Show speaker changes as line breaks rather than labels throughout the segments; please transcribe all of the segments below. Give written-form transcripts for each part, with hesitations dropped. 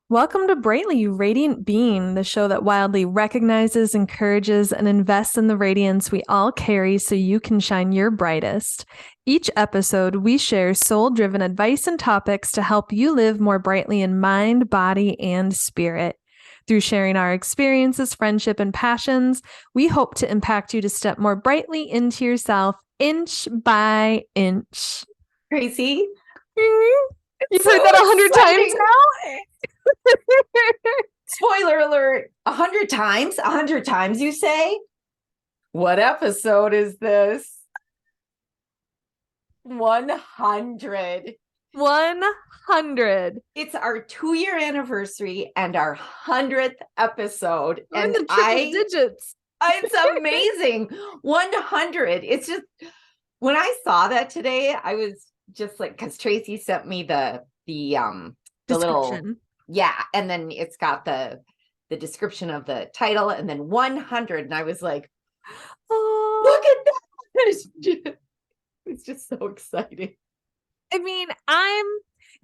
Welcome to Brightly, You Radiant Being, the show that wildly recognizes, encourages, and invests in the radiance we all carry so you can shine your brightest. Each episode, we share soul driven advice and topics to help you live more brightly in mind, body, and spirit. Through sharing our experiences, friendship, and passions, we hope to impact you to step more brightly into yourself, inch by inch.
Tracy,
You've heard that 100 times now?
Spoiler alert, 100 times? 100 times, you say? What episode is this? 100.
100.
It's our 2-year anniversary and our 100th episode.
We're in the triple digits.
It's amazing. 100. It's just, when I saw that today, I was just like, because Tracy sent me the little, yeah, and then it's got the description of the title and then 100, and I was like, oh, look at that. It's just so exciting.
I mean, I'm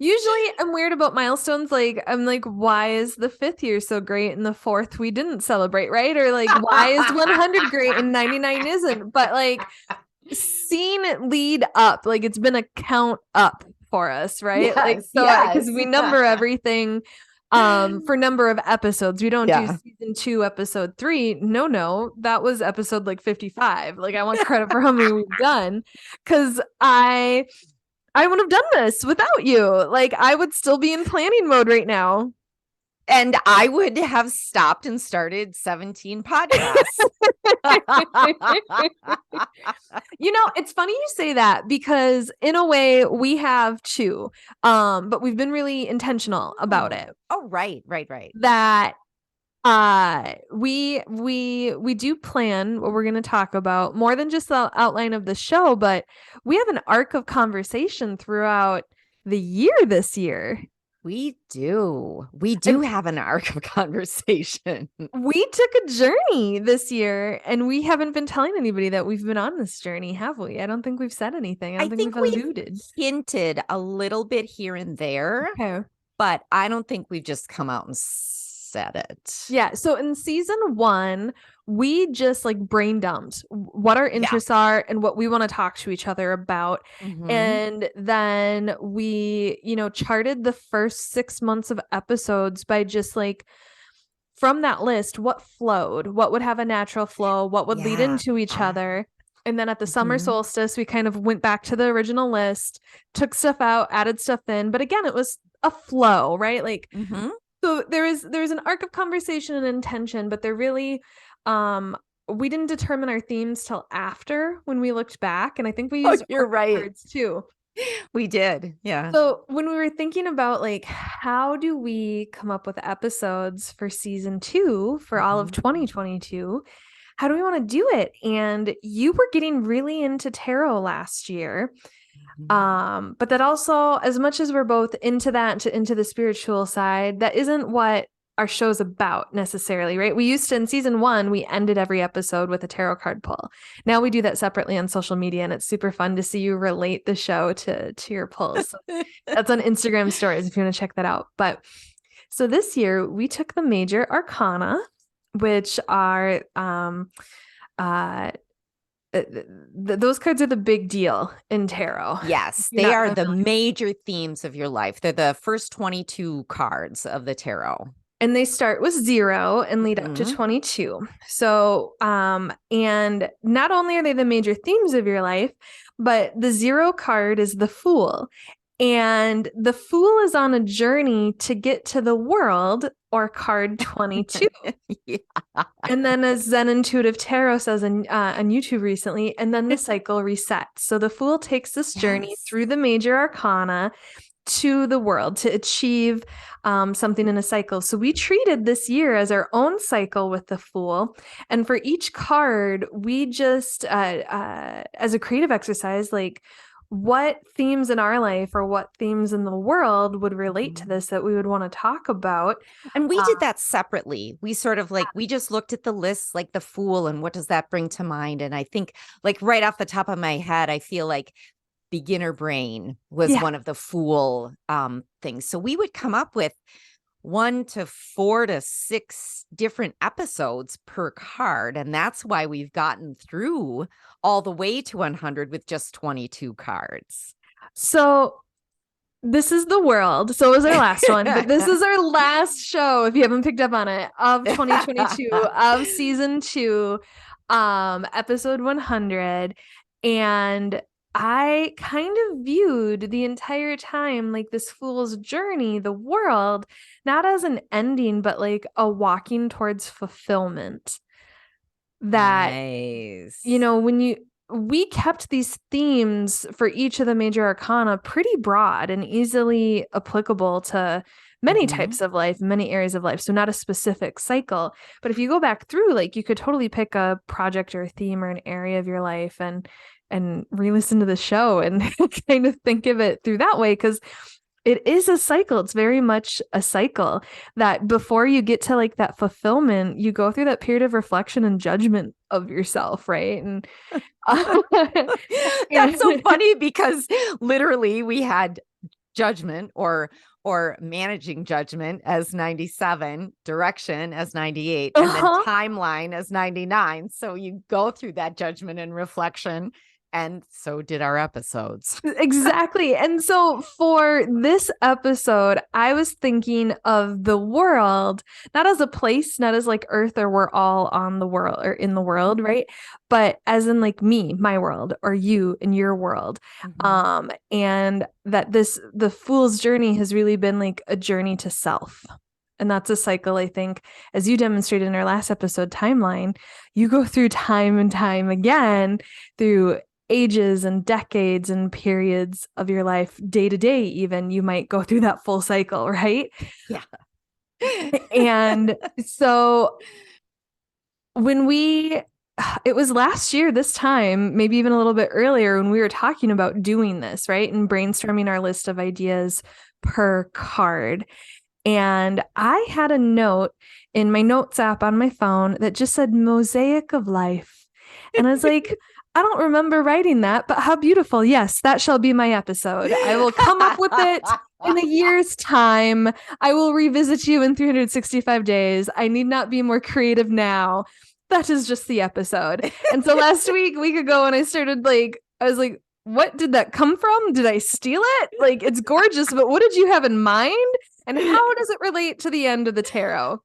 weird about milestones. Like, I'm like, why is the 5th year so great and the 4th we didn't celebrate, right? Or like, why is 100 great and 99 isn't? But like, seeing it lead up, like it's been a count up for us, right?
Yes,
like, so because we number everything for number of episodes. We don't do season 2, episode 3. No, that was episode like 55. Like, I want credit for how many we've done, because I would have done this without you. Like, I would still be in planning mode right now.
And I would have stopped and started 17 podcasts.
It's funny you say that, because in a way we have too. But we've been really intentional about it.
Oh, right.
That we do plan what we're going to talk about, more than just the outline of the show, but we have an arc of conversation throughout the year this year.
We do have an arc of conversation.
We took a journey this year, and we haven't been telling anybody that we've been on this journey, have we? I don't think we've said anything. I don't think we've alluded.
Hinted a little bit here and there,
okay,
but I don't think we've just come out and said it.
Yeah. So in season 1, we just like brain dumped what our interests are and what we want to talk to each other about. Mm-hmm. And then we, charted the first 6 months of episodes by just like, from that list, what flowed, what would have a natural flow, what would lead into each other. And then at the summer solstice, we kind of went back to the original list, took stuff out, added stuff in. But again, it was a flow, right? Like, so there's an arc of conversation and intention, but they're really, we didn't determine our themes till after, when we looked back. And I think we used
you're right.
words too.
We did. Yeah.
So when we were thinking about like, how do we come up with episodes for season 2 for all of 2022? How do we want to do it? And you were getting really into tarot last year. But that also, as much as we're both into that, into the spiritual side, that isn't what our show's about necessarily, right? We used to, in season 1, we ended every episode with a tarot card pull. Now we do that separately on social media, and it's super fun to see you relate the show to your pulls. So that's on Instagram stories if you want to check that out. But so this year we took the major arcana, which are those cards are the big deal in tarot.
Yes, they are the major themes of your life. They're the first 22 cards of the tarot.
And they start with 0 and lead up to 22. So, and not only are they the major themes of your life, but the 0 card is the Fool. And the Fool is on a journey to get to the world, or card 22. And then, as Zen Intuitive Tarot says on YouTube recently, and then the cycle resets. So the Fool takes this journey through the major arcana to the world to achieve something in a cycle. So we treated this year as our own cycle with the Fool. And for each card, we just, as a creative exercise, like, what themes in our life or what themes in the world would relate to this that we would want to talk about.
And we did that separately. We sort of like, we just looked at the list, like the Fool, and what does that bring to mind? And I think, like, right off the top of my head, I feel like beginner brain was one of the Fool things. So we would come up with 1 to 4 to 6 different episodes per card. And that's why we've gotten through all the way to 100 with just 22 cards.
So this is the world. So it was our last one, but this is our last show, if you haven't picked up on it, of 2022 of season 2, episode 100. And I kind of viewed the entire time like this fool's journey, the world, not as an ending, but like a walking towards fulfillment. That,
nice.
you know, we kept these themes for each of the major arcana pretty broad and easily applicable to many types of life, many areas of life. So not a specific cycle, but if you go back through, like you could totally pick a project or a theme or an area of your life and re-listen to the show and kind of think of it through that way. Cause it is a cycle. It's very much a cycle that before you get to like that fulfillment, you go through that period of reflection and judgment of yourself, right? And
that's so funny because literally we had judgment or managing judgment as 97, direction as 98, and then timeline as 99. So you go through that judgment and reflection. And so did our episodes.
Exactly. And so for this episode, I was thinking of the world, not as a place, not as like Earth or we're all on the world or in the world, right? But as in like me, my world, or you in your world. And that the fool's journey has really been like a journey to self. And that's a cycle, I think, as you demonstrated in our last episode, timeline, you go through time and time again through ages and decades and periods of your life, day to day, even you might go through that full cycle, right?
Yeah.
And so it was last year, this time, maybe even a little bit earlier, when we were talking about doing this, right? And brainstorming our list of ideas per card. And I had a note in my notes app on my phone that just said Mosaic of Life. And I was like, I don't remember writing that, but how beautiful. Yes, that shall be my episode. I will come up with it in a year's time. I will revisit you in 365 days. I need not be more creative now. That is just the episode. And so last week ago, when I started I was like, what did that come from? Did I steal it? Like, it's gorgeous, but what did you have in mind? And how does it relate to the end of the tarot?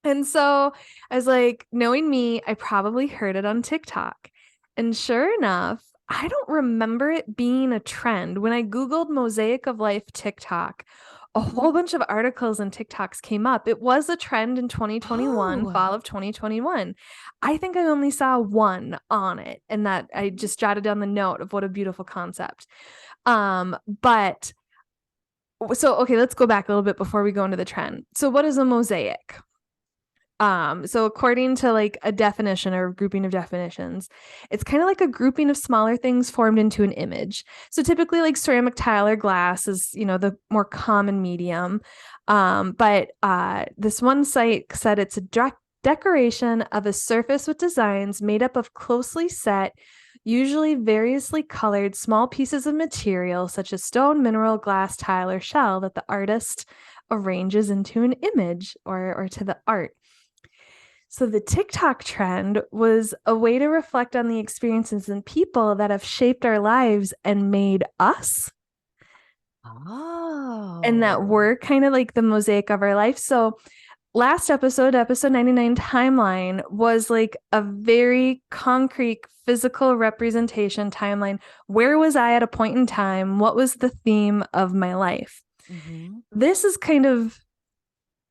And so I was like, knowing me, I probably heard it on TikTok. And sure enough, I don't remember it being a trend. When I Googled Mosaic of Life TikTok, a whole bunch of articles and TikToks came up. It was a trend in 2021, fall of 2021. I think I only saw one on it, and that I just jotted down the note of what a beautiful concept. But so, okay, let's go back a little bit before we go into the trend. So what is a mosaic? So according to like a definition or a grouping of definitions, it's kind of like a grouping of smaller things formed into an image. So typically like ceramic tile or glass is, the more common medium. But this one site said it's a decoration of a surface with designs made up of closely set, usually variously colored small pieces of material such as stone, mineral, glass, tile, or shell that the artist arranges into an image or to the art. So the TikTok trend was a way to reflect on the experiences and people that have shaped our lives and made us. And that we're kind of like the mosaic of our life. So last episode 99 timeline, was like a very concrete physical representation timeline. Where was I at a point in time? What was the theme of my life? This is kind of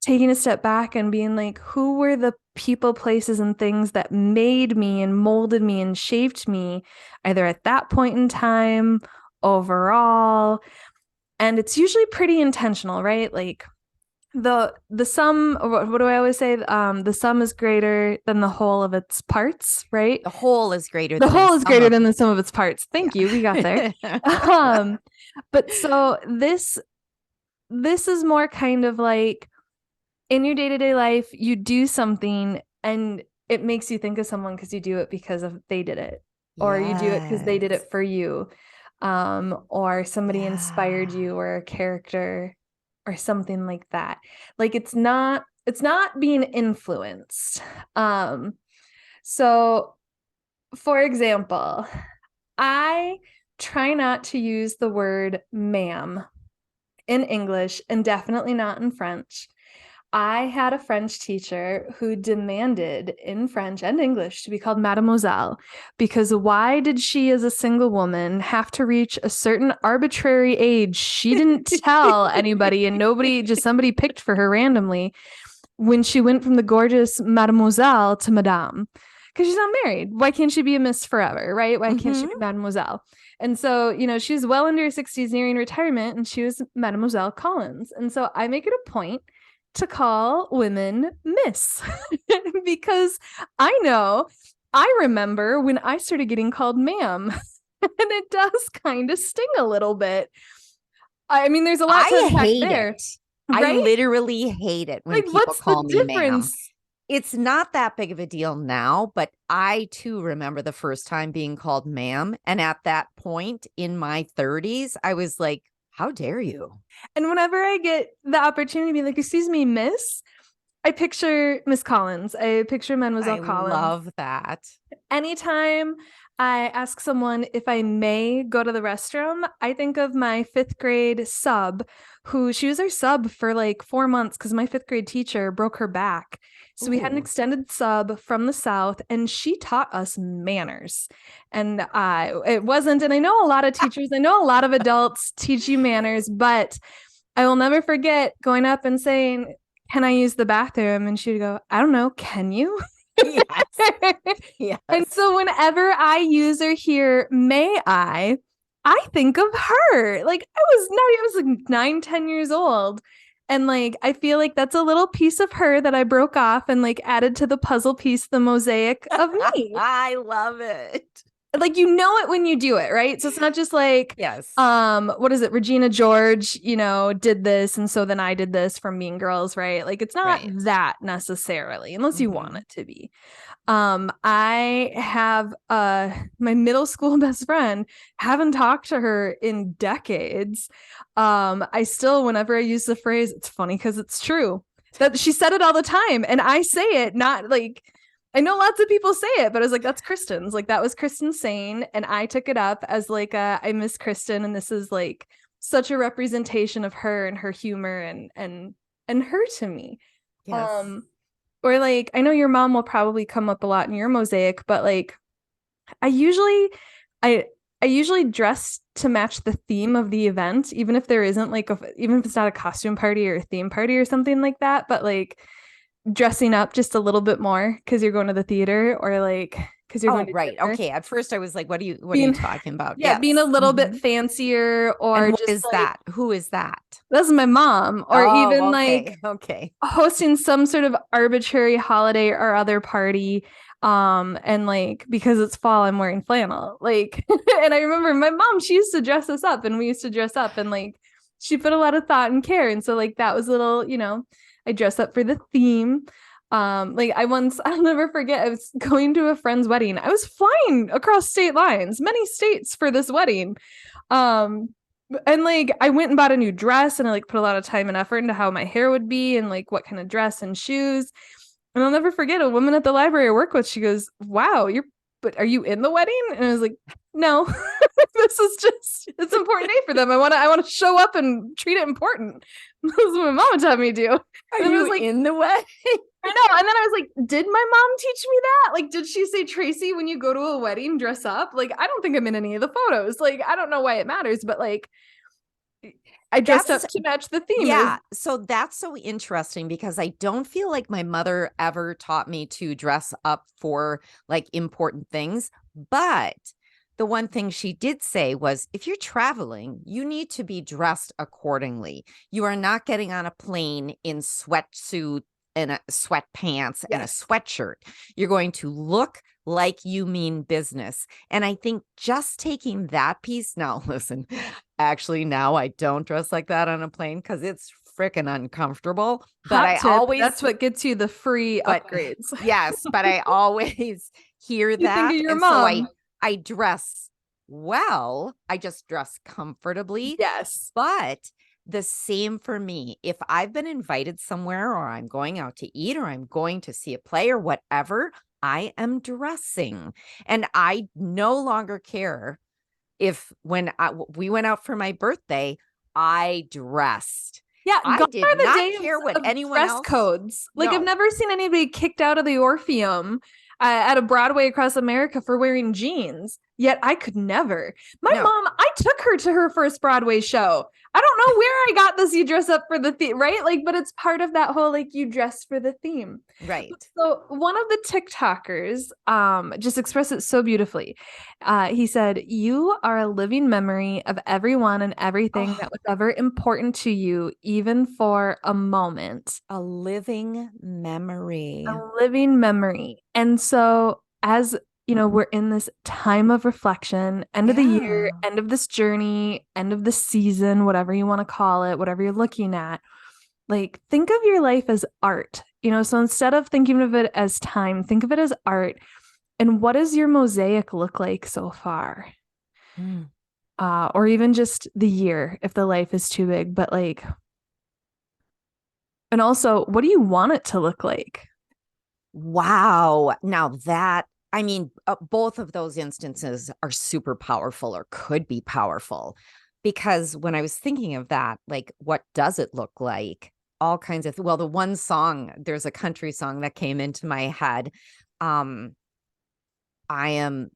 taking a step back and being like, who were the people, places, and things that made me and molded me and shaped me, either at that point in time, overall. And it's usually pretty intentional, right? Like the sum, what do I always say? The sum is greater than the whole of its parts, right?
The whole is greater
than the sum of its parts. Thank you. We got there. But so this is more kind of like, in your day-to-day life, you do something and it makes you think of someone because you do it because they did it, or you do it because they did it for you, or somebody inspired you, or a character or something like that. Like it's not being influenced. So for example, I try not to use the word ma'am in English and definitely not in French. I had a French teacher who demanded in French and English to be called Mademoiselle, because why did she, as a single woman, have to reach a certain arbitrary age she didn't tell anybody and somebody picked for her randomly, when she went from the gorgeous Mademoiselle to Madame? Because she's not married. Why can't she be a Miss forever, right? Why can't she be Mademoiselle? And so, she was well into her 60s, nearing retirement, and she was Mademoiselle Collins. And so I make it a point to call women Miss because I remember when I started getting called ma'am, and it does kind of sting a little bit. I mean, there's a lot to unpack there.
It. Right? I literally hate it when people call me ma'am. It's not that big of a deal now, but I too remember the first time being called ma'am. And at that point in my 30s, I was like, how dare you?
And whenever I get the opportunity to be like, excuse me, Miss, I picture Miss Collins. I picture Mademoiselle Collins.
I love that.
Anytime I ask someone if I may go to the restroom, I think of my 5th grade sub, she was our sub for like 4 months because my 5th grade teacher broke her back. So we had an extended sub from the South, and she taught us manners. And it wasn't, and I know a lot of teachers, I know a lot of adults teach you manners, but I will never forget going up and saying, can I use the bathroom? And she'd go, I don't know, can you?
Yes. Yes.
And so whenever I use or hear may I think of her. Like I was like 9-10 years old. And like, I feel like that's a little piece of her that I broke off and like added to the puzzle piece, the mosaic of me.
I love it.
Like, it when you do it, right? So it's not just like,
yes.
What is it? Regina George, did this. And so then I did this from Mean Girls, right? Like it's not that necessarily, unless you want it to be. I have my middle school best friend, haven't talked to her in decades. I still, whenever I use the phrase, it's funny because it's true that she said it all the time, and I say it, not like, I know lots of people say it, but I was like, that's Kristen's, like that was Kristen saying, and I took it up as like I miss Kristen, and this is like such a representation of her and her humor and her to me.
Yes.
Or like, I know your mom will probably come up a lot in your mosaic, but like I usually dress to match the theme of the event, even if there isn't like even if it's not a costume party or a theme party or something like that, but like dressing up just a little bit more because you're going to the theater, or like because you're going to
right dinner. Okay, at first I was like, what are you talking about?
Yeah, being a little bit fancier, or
and what is that? Who is that?
That's my mom. Or even like
okay,
hosting some sort of arbitrary holiday or other party, and like because it's fall, I'm wearing flannel, like and I remember my mom, she used to dress us up, and we used to dress up, and like she put a lot of thought and care, and so like that was a little, I dressed up for the theme. Like I'll never forget, I was going to a friend's wedding. I was flying across state lines, many states, for this wedding. And like I went and bought a new dress, and I like put a lot of time and effort into how my hair would be and like what kind of dress and shoes. And I'll never forget, a woman at the library I work with, she goes, wow, but are you in the wedding? And I was like, no. This is just, it's an important day for them. I want to show up and treat it important. That's what my mom taught me to do.
Are you like in the wedding?
I know. And then I was like, did my mom teach me that? Like, did she say, Tracy, when you go to a wedding, dress up? Like, I don't think I'm in any of the photos. Like, I don't know why it matters, but like, I dressed up to match the theme.
Yeah. So that's so interesting, because I don't feel like my mother ever taught me to dress up for like important things. But the one thing she did say was, if you're traveling, you need to be dressed accordingly. You are not getting on a plane in sweatsuit and a sweatpants and a sweatshirt. You're going to look like you mean business. And I think just taking that piece, now listen, actually now I don't dress like that on a plane because it's freaking uncomfortable. But
that's what gets you the free upgrades.
Yes, but I always hear that.
Think of your mom.
So I dress well. I just dress comfortably.
Yes.
But the same for me. If I've been invited somewhere, or I'm going out to eat, or I'm going to see a play or whatever, I am dressing. And I no longer care if we went out for my birthday, I dressed.
Yeah,
I
gone
did
are the
not
days
care what
of
anyone
dress
else.
codes. Like, I've
No,
never seen anybody kicked out of the Orpheum at a Broadway across America for wearing jeans. Yet I could never. My
no.
mom, I took her to her first Broadway show. I don't know where I got this. You dress up for the theme, right? Like, but it's part of that whole like you dress for the theme.
Right.
So one of the TikTokers just expressed it so beautifully. He said, "You are a living memory of everyone and everything
Oh,
that was ever important to you, even for a moment."
a living memory.
A living memory. And so, as you know, we're in this time of reflection, end of the year,
Yeah.
end of this journey, end of the season, whatever you want to call it, whatever you're looking at. Like, think of your life as art, so instead of thinking of it as time, think of it as art. And what does your mosaic look like so far?
Mm.
Or even just the year if the life is too big, but like, and also, what do you want it to look like?
Wow. Now that, I mean, both of those instances are super powerful, or could be powerful, because when I was thinking of that, like, what does it look like? All kinds of, well, the one song, there's a country song that came into my head. Um, I am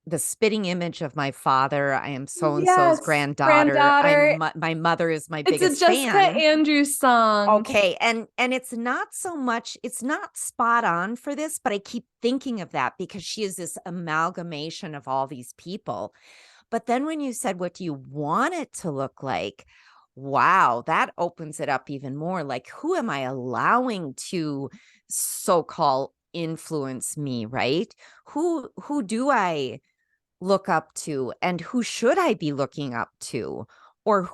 the spitting image of my father. I am so and so's
Yes,
granddaughter.
granddaughter.
My mother is my
It's a
biggest
Jessica
fan.
Andrews song.
Okay, and it's not so much, it's not spot on for this, but I keep thinking of that because she is this amalgamation of all these people. But then when you said, what do you want it to look like? Wow, that opens it up even more. Like, who am I allowing to so-called influence me, right? Who do I look up to, and who should I be looking up to? Or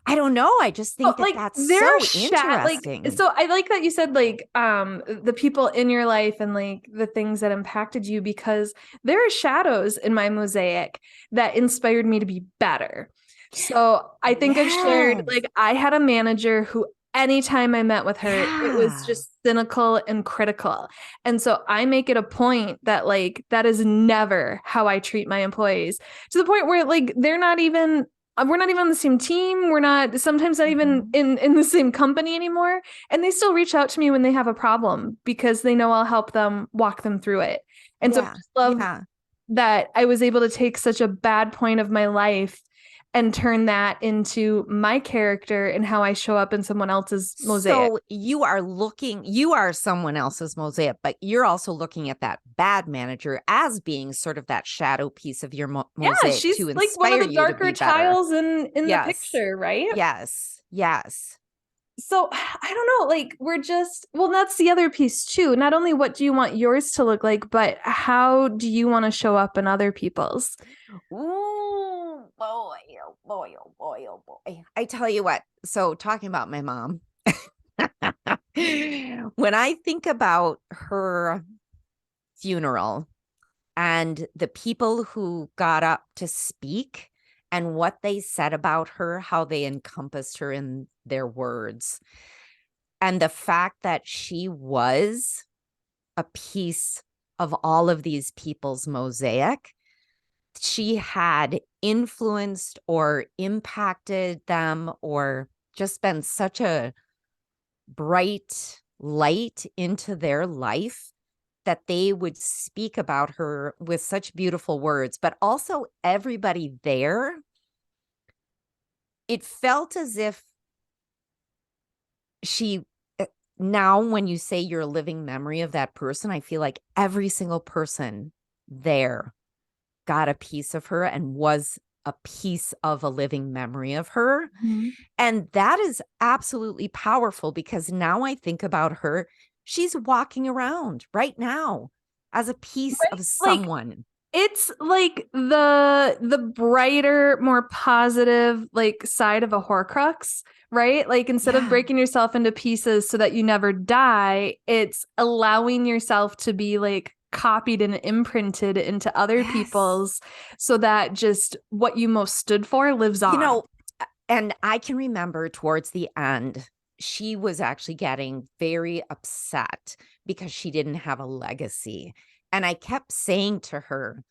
I don't know. I just
Oh,
think that
like
that's
they're
so
shat like
interesting.
so I like that you said like the people in your life and like the things that impacted you, because there are shadows in my mosaic that inspired me to be better. So I think I've shared,
Yes.
like, I had a manager who anytime I met with her, it was
Yeah.
just cynical and critical. And so I make it a point that like that is never how I treat my employees, to the point where like they're not even we're not even on the same team. We're not sometimes not even
Mhm.
in the same company anymore. And they still reach out to me when they have a problem because they know I'll help them walk them through it. And so I
Yeah.
just love
Yeah.
that I was able to take such a bad point of my life and turn that into my character and how I show up in someone else's mosaic.
So you are someone else's mosaic, but you're also looking at that bad manager as being sort of that shadow piece of your
Yeah,
mosaic
she's
to
like one of
inspire
the
you to
darker
be better.
tiles in the
Yes.
picture, right?
Yes. Yes.
So I don't know, like we're just, well, that's the other piece too. Not only what do you want yours to look like, but how do you want to show up in other people's?
Ooh, boy, oh boy, oh boy, oh boy. I tell you what, so talking about my mom, when I think about her funeral and the people who got up to speak and what they said about her, how they encompassed her in their words, and the fact that she was a piece of all of these people's mosaic, she had influenced or impacted them, or just been such a bright light into their life that they would speak about her with such beautiful words. But also, everybody there, it felt as if she, now when you say you're a living memory of that person, I feel like every single person there got a piece of her and was a piece of a living memory of her.
Mm-hmm.
And that is absolutely powerful, because now I think about her, she's walking around right now as a piece
Right?
of
Like
someone.
it's like the brighter, more positive like side of a Horcrux, right? Like instead of
Yeah.
breaking yourself into pieces so that you never die, it's allowing yourself to be like copied and imprinted into other
Yes.
people's, so that just what you most stood for lives on.
You know, and I can remember towards the end, she was actually getting very upset because she didn't have a legacy. And I kept saying to her,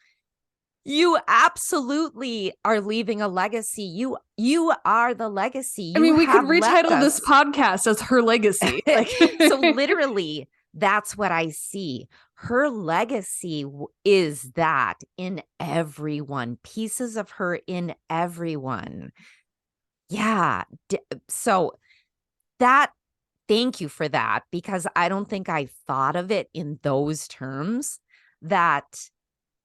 you absolutely are leaving a legacy. You are the legacy. You
I mean, we could
have left
retitle this
us.
podcast as her legacy. Like,
So literally, that's what I see. Her legacy is that in everyone, pieces of her in everyone. Yeah. So that, thank you for that, because I don't think I thought of it in those terms, that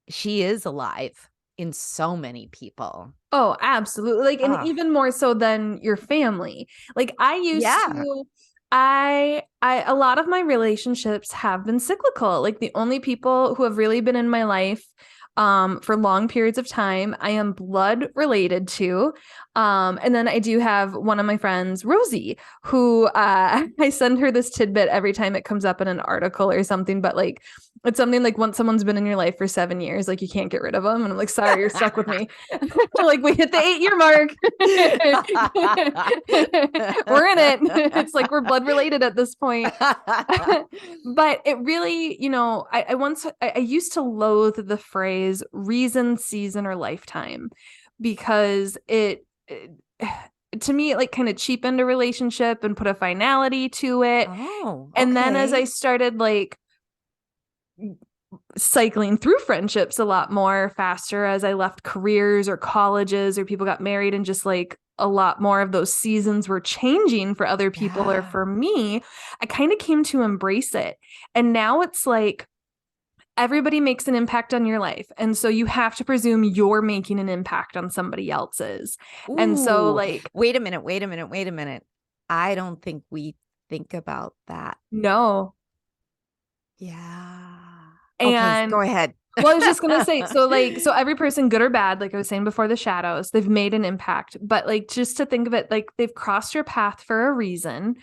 she is alive in so many people.
oh, absolutely. Like, and even more so than your family. Like, I used to, a lot of my relationships have been cyclical. Like, the only people who have really been in my life for long periods of time, I am blood related to. And then I do have one of my friends, Rosie, who I send her this tidbit every time it comes up in an article or something. But like, it's something like, once someone's been in your life for 7 years, like, you can't get rid of them. And I'm like, sorry, you're stuck with me. Like, we hit the 8-year mark. We're in it. It's like we're blood related at this point. But it really, you know, I used to loathe the phrase reason, season, or lifetime, because it to me, it like kind of cheapened a relationship and put a finality to it.
Oh,
okay. And then as I started like cycling through friendships a lot more faster, as I left careers or colleges or people got married, and just like a lot more of those seasons were changing for other people or for me, I kind of came to embrace it. And now it's like everybody makes an impact on your life. And so you have to presume you're making an impact on somebody else's. Ooh, and so like,
wait a minute. I don't think we think about that.
No.
Yeah.
And
okay, go ahead.
Well, I was just gonna say, so every person, good or bad, like I was saying before, the shadows, they've made an impact. But like, just to think of it, like, they've crossed your path for a reason.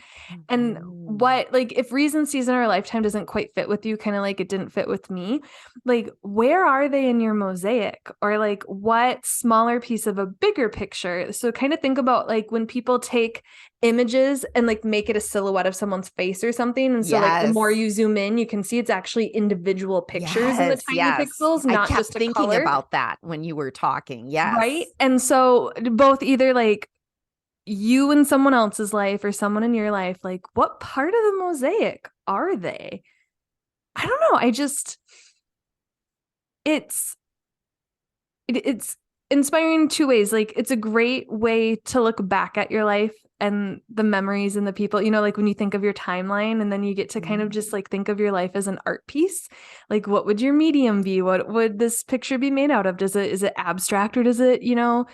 And what, like, if reason, season, or lifetime doesn't quite fit with you, kind of like it didn't fit with me, like, where are they in your mosaic? Or like, what smaller piece of a bigger picture? So kind of think about like when people take images and like make it a silhouette of someone's face or something. And so like the more you zoom in, you can see it's actually individual pictures in the tiny pixels, not just a
thinking
color.
about that when you were talking. Yes.
Right. And so both either like you in someone else's life or someone in your life, like, what part of the mosaic are they? I don't know. It's inspiring two ways. Like, it's a great way to look back at your life and the memories and the people, you know, like when you think of your timeline, and then you get to kind of just like think of your life as an art piece. Like, what would your medium be? What would this picture be made out of? Is it abstract, or does it, you know,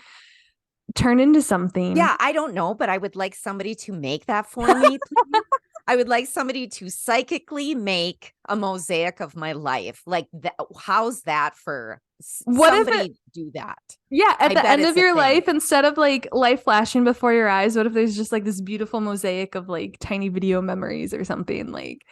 turn into something?
Yeah, I don't know, but I would like somebody to make that for me, please. I would like somebody to psychically make a mosaic of my life. Like, how's that for somebody do that?
Yeah, at the end of your life, instead of like life flashing before your eyes, what if there's just like this beautiful mosaic of like tiny video memories or something, like,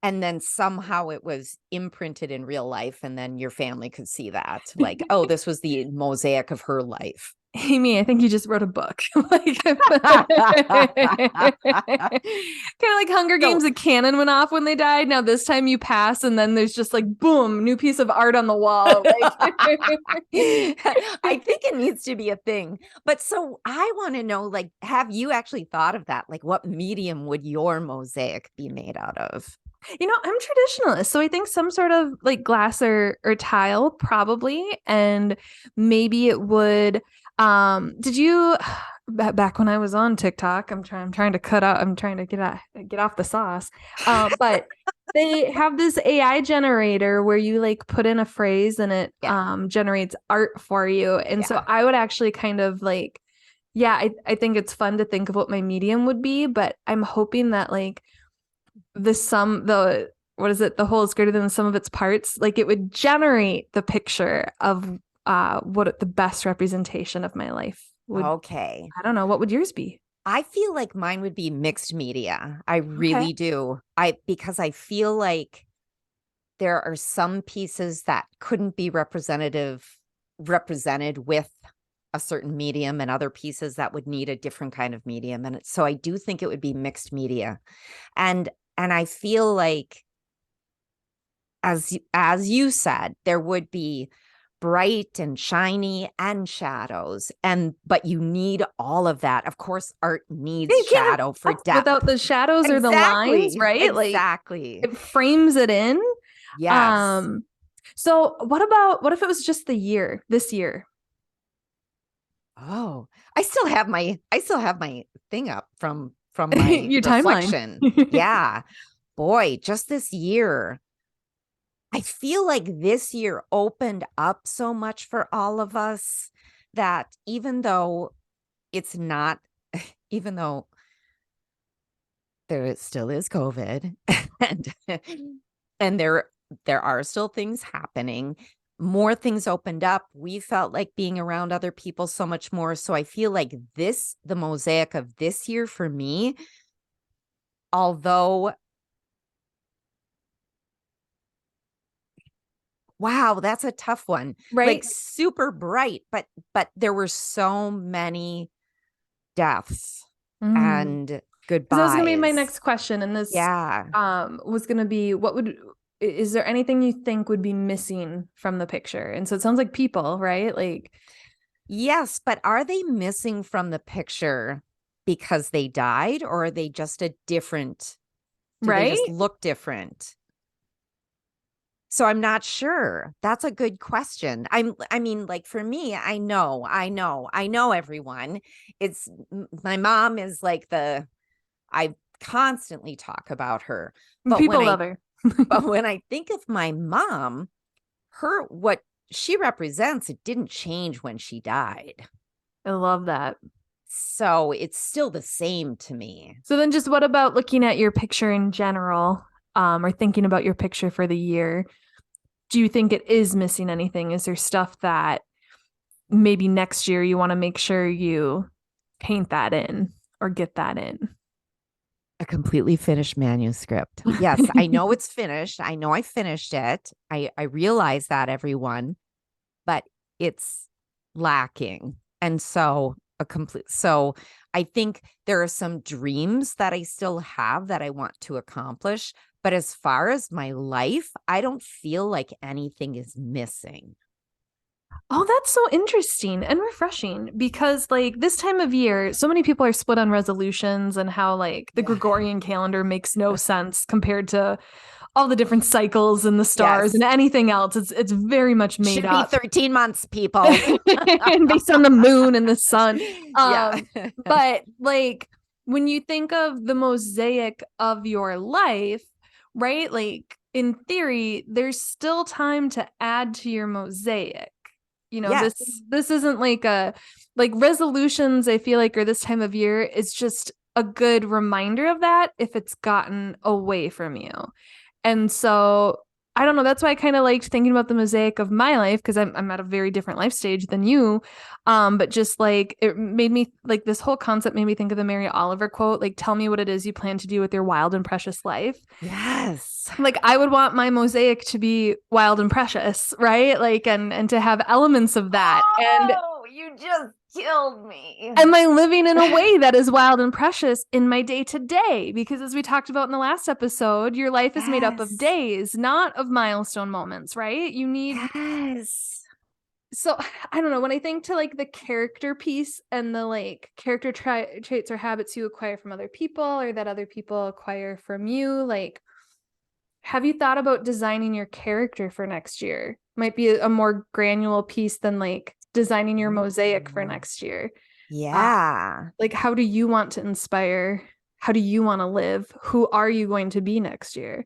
and then somehow it was imprinted in real life, and then your family could see that, like, oh, this was the mosaic of her life.
Amy, I think you just wrote a book. Like, kind of like Hunger Games, the cannon went off when they died. Now this time you pass, and then there's just like, boom, new piece of art on the wall. Like,
I think it needs to be a thing. But so I want to know, like, have you actually thought of that? Like, what medium would your mosaic be made out of?
You know, I'm traditionalist, so I think some sort of like glass or tile probably, and maybe it would. Did you back when I was on TikTok? I'm trying to cut out. I'm trying to get off the sauce. But they have this AI generator where you like put in a phrase and it generates art for you. And so I would actually kind of like, I think it's fun to think of what my medium would be, but I'm hoping that like the whole is greater than the sum of its parts, like it would generate the picture of what the best representation of my life would. Okay. I don't know. What would yours be?
I feel like mine would be mixed media. I really do. Because I feel like there are some pieces that couldn't be represented with a certain medium, and other pieces that would need a different kind of medium. And so I do think it would be mixed media. And I feel like, as you said, there would be bright and shiny and shadows, but you need all of that. Of course, art needs shadow for depth.
Without the shadows or the lines, right?
Exactly.
Like, it frames it in.
Yes.
So what if it was just this year?
Oh, I still have my thing up from my
your
reflection.
Timeline.
Yeah. Boy, just this year. I feel like this year opened up so much for all of us that even though even though there still is COVID and there are still things happening, more things opened up. We felt like being around other people so much more. So I feel like the mosaic of this year for me, although, wow, that's a tough one.
Right?
Like super bright, but there were so many deaths and goodbyes.
That was going to be my next question. And this was going to be, is there anything you think would be missing from the picture? And so it sounds like people, right? Like,
yes, but are they missing from the picture because they died, or are they just they just look different? So I'm not sure. That's a good question. I mean, like for me, I know everyone. My mom is like I constantly talk about her. But
people love her.
But when I think of my mom, what she represents, it didn't change when she died.
I love that.
So it's still the same to me.
So then just what about looking at your picture in general, or thinking about your picture for the year? Do you think it is missing anything? Is there stuff that maybe next year you want to make sure you paint that in or get that in?
A completely finished manuscript. Yes, I know it's finished. I know I finished it. I realize that, everyone, but it's lacking. And so I think there are some dreams that I still have that I want to accomplish. But as far as my life, I don't feel like anything is missing.
Oh, that's so interesting and refreshing, because like this time of year, so many people are split on resolutions and how like the Gregorian calendar makes no sense compared to all the different cycles and the stars and anything else. It's very much made up.
Should be 13 months, people.
And based on the moon and the sun. But like when you think of the mosaic of your life, right? Like in theory, there's still time to add to your mosaic. You know, this isn't like resolutions, I feel like, or this time of year is just a good reminder of that if it's gotten away from you. And so I don't know. That's why I kind of liked thinking about the mosaic of my life, because I'm at a very different life stage than you. But just like it made me like this whole concept made me think of the Mary Oliver quote, like, tell me what it is you plan to do with your wild and precious life.
Yes.
Like I would want my mosaic to be wild and precious, right? Like and to have elements of that.
Oh, you just killed me.
Am I living in a way that is wild and precious in my day to day? Because as we talked about in the last episode, your life is made up of days, not of milestone moments, right? You need.
Yes.
So I don't know, when I think to like the character piece and the like character traits or habits you acquire from other people or that other people acquire from you, like, have you thought about designing your character for next year? Might be a more granular piece than like designing your mosaic for next year.
Yeah.
Like, how do you want to inspire? How do you want to live? Who are you going to be next year?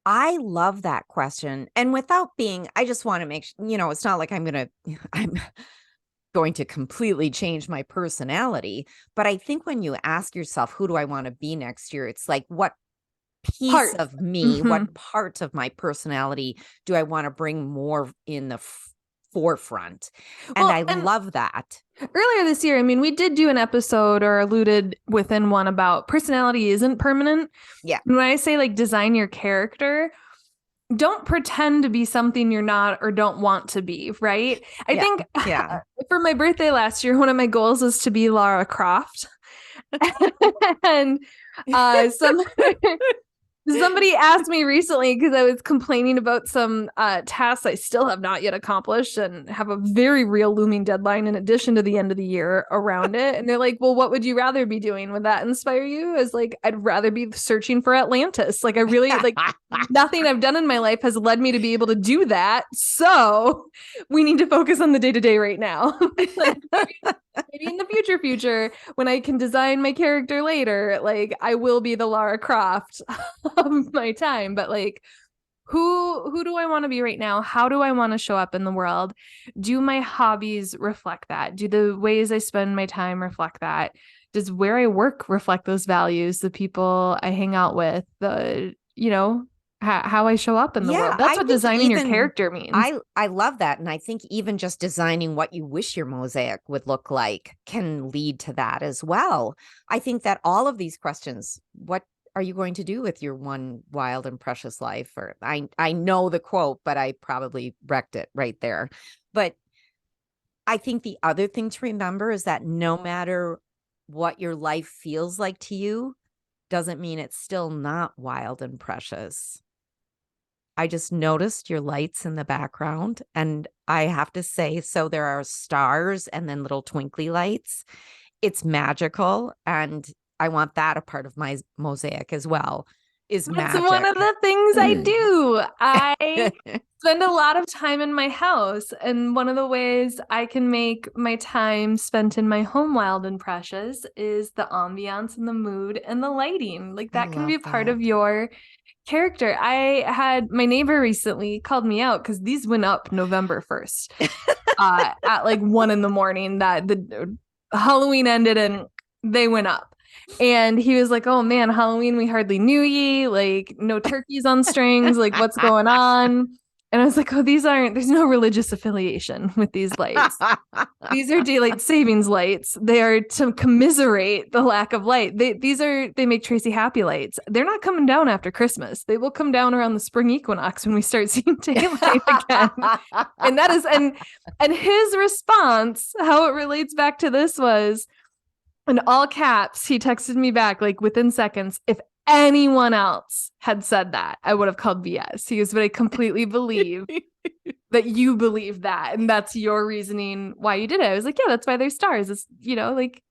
I love that question. And I just want to make sure, it's not like I'm going to completely change my personality. But I think when you ask yourself, who do I want to be next year? It's like, what piece of me, what part of my personality do I want to bring more in the forefront? And I love that.
Earlier this year, I mean, we did do an episode or alluded within one about personality isn't permanent.
Yeah.
When I say like design your character, don't pretend to be something you're not or don't want to be, right? I think for my birthday last year, one of my goals was to be Lara Croft. And somebody asked me recently, because I was complaining about some tasks I still have not yet accomplished and have a very real looming deadline in addition to the end of the year around it. And they're like, well, what would you rather be doing? Would that inspire you? I was like, I'd rather be searching for Atlantis. Like, I really, like, nothing I've done in my life has led me to be able to do that. So we need to focus on the day-to-day right now. Maybe in the future, when I can design my character later, like, I will be the Lara Croft of my time. But like, who do I want to be right now? How do I want to show up in the world? Do my hobbies reflect that? Do the ways I spend my time reflect that? Does where I work reflect those values? The people I hang out with, how I show up in the world. That's what designing your character means.
I love that. And I think even just designing what you wish your mosaic would look like can lead to that as well. I think that all of these questions, what are you going to do with your one wild and precious life? Or I know the quote, but I probably wrecked it right there. But I think the other thing to remember is that no matter what your life feels like to you, doesn't mean it's still not wild and precious. I just noticed your lights in the background, and I have to say, so there are stars and then little twinkly lights. It's magical, and I want that a part of my mosaic as well. That's
one of the things I do. I spend a lot of time in my house, and one of the ways I can make my time spent in my home wild and precious is the ambiance and the mood and the lighting. Like, that can be a part of your character. I had my neighbor recently called me out because these went up November 1st at like 1 a.m. that the Halloween ended and they went up. And he was like, oh man, Halloween, we hardly knew ye, like no turkeys on strings, like what's going on? And I was like, oh, there's no religious affiliation with these lights. These are daylight savings lights. They are to commiserate the lack of light. They make Tracy happy lights. They're not coming down after Christmas. They will come down around the spring equinox when we start seeing daylight again. And that is, and his response, how it relates back to this was, in all caps, he texted me back like within seconds, if anyone else had said that, I would have called BS. He goes, but I completely believe that you believe that, and that's your reasoning why you did it. I was like, yeah, that's why they're stars. It's, like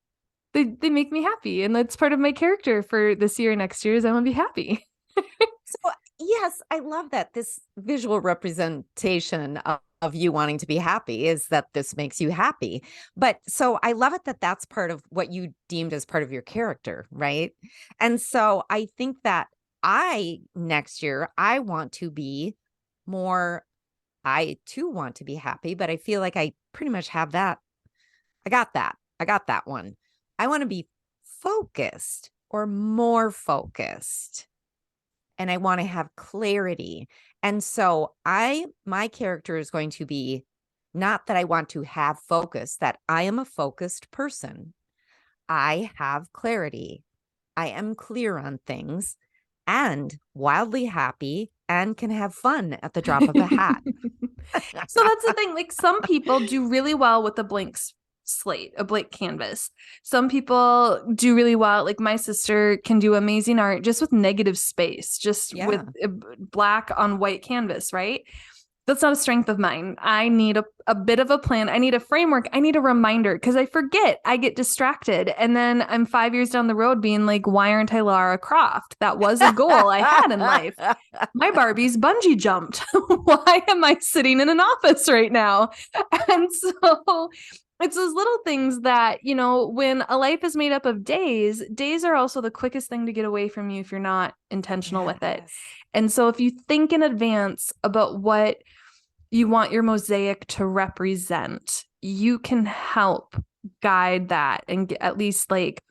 they make me happy, and that's part of my character for this year and next year is I want to be happy.
So yes, I love that this visual representation of you wanting to be happy is that this makes you happy. But so I love it that that's part of what you deemed as part of your character, right? And so I think that next year, I want to be more, I too want to be happy, but I feel like I pretty much have that. I got that one. I want to be focused or more focused. And I want to have clarity. And so my character is going to be not that I want to have focus, that I am a focused person. I have clarity. I am clear on things and wildly happy and can have fun at the drop of a hat.
So that's the thing. Like, some people do really well with a blank slate, a blank canvas. Some people do really well. Like, my sister can do amazing art just with negative space, just with black on white canvas, right? That's not a strength of mine. I need a bit of a plan. I need a framework. I need a reminder because I forget. I get distracted. And then I'm 5 years down the road being like, why aren't I Lara Croft? That was a goal I had in life. My Barbie's bungee jumped. Why am I sitting in an office right now? And so it's those little things that, when a life is made up of days are also the quickest thing to get away from you if you're not intentional with it. And so if you think in advance about what you want your mosaic to represent, you can help guide that and at least like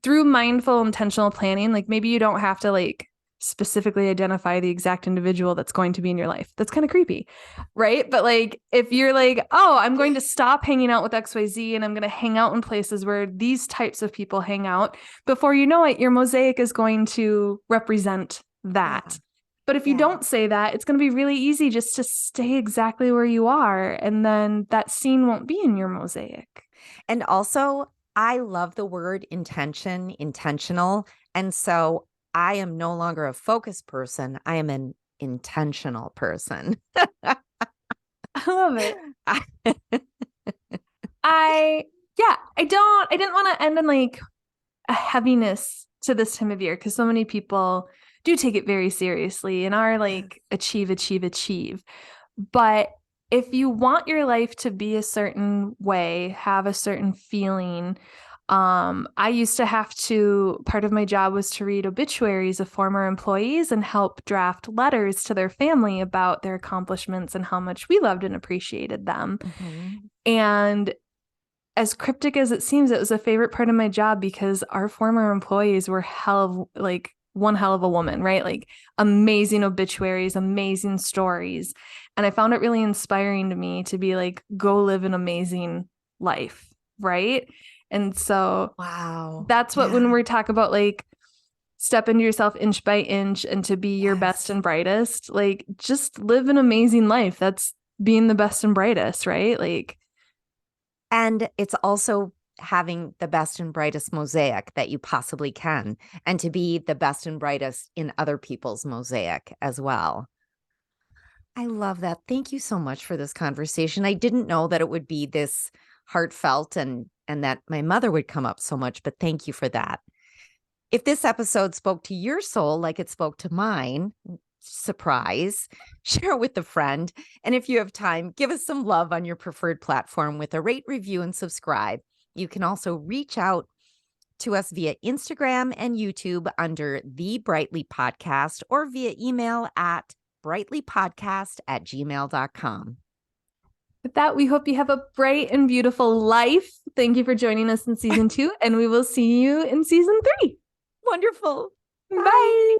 through mindful, intentional planning. Like, maybe you don't have to like specifically identify the exact individual that's going to be in your life. That's kind of creepy, right? But like, if you're like, oh, I'm going to stop hanging out with XYZ and I'm going to hang out in places where these types of people hang out, before you know it, your mosaic is going to represent that. But if you don't say that, it's going to be really easy just to stay exactly where you are. And then that scene won't be in your mosaic.
And also, I love the word intentional. And so I am no longer a focus person. I am an intentional person.
I love it. I didn't want to end in like a heaviness to this time of year because so many people do take it very seriously and are like achieve. But if you want your life to be a certain way, have a certain feeling, I used to have to, part of my job was to read obituaries of former employees and help draft letters to their family about their accomplishments and how much we loved and appreciated them. Mm-hmm. And as cryptic as it seems, it was a favorite part of my job because our former employees were one hell of a woman, right? Like amazing obituaries, amazing stories. And I found it really inspiring to me to be like, go live an amazing life, right? And so that's what, when we talk about like, step into yourself inch by inch and to be your best and brightest, like just live an amazing life. That's being the best and brightest, right? Like,
and it's also having the best and brightest mosaic that you possibly can, and to be the best and brightest in other people's mosaic as well. I love that. Thank you so much for this conversation. I didn't know that it would be this heartfelt and that my mother would come up so much, but thank you for that. If this episode spoke to your soul like it spoke to mine, surprise, share it with a friend. And if you have time, give us some love on your preferred platform with a rate, review, and subscribe. You can also reach out to us via Instagram and YouTube under The Brightly Podcast or via email at brightlypodcast@gmail.com.
With that, we hope you have a bright and beautiful life. Thank you for joining us in season 2, and we will see you in season 3.
Wonderful.
Bye.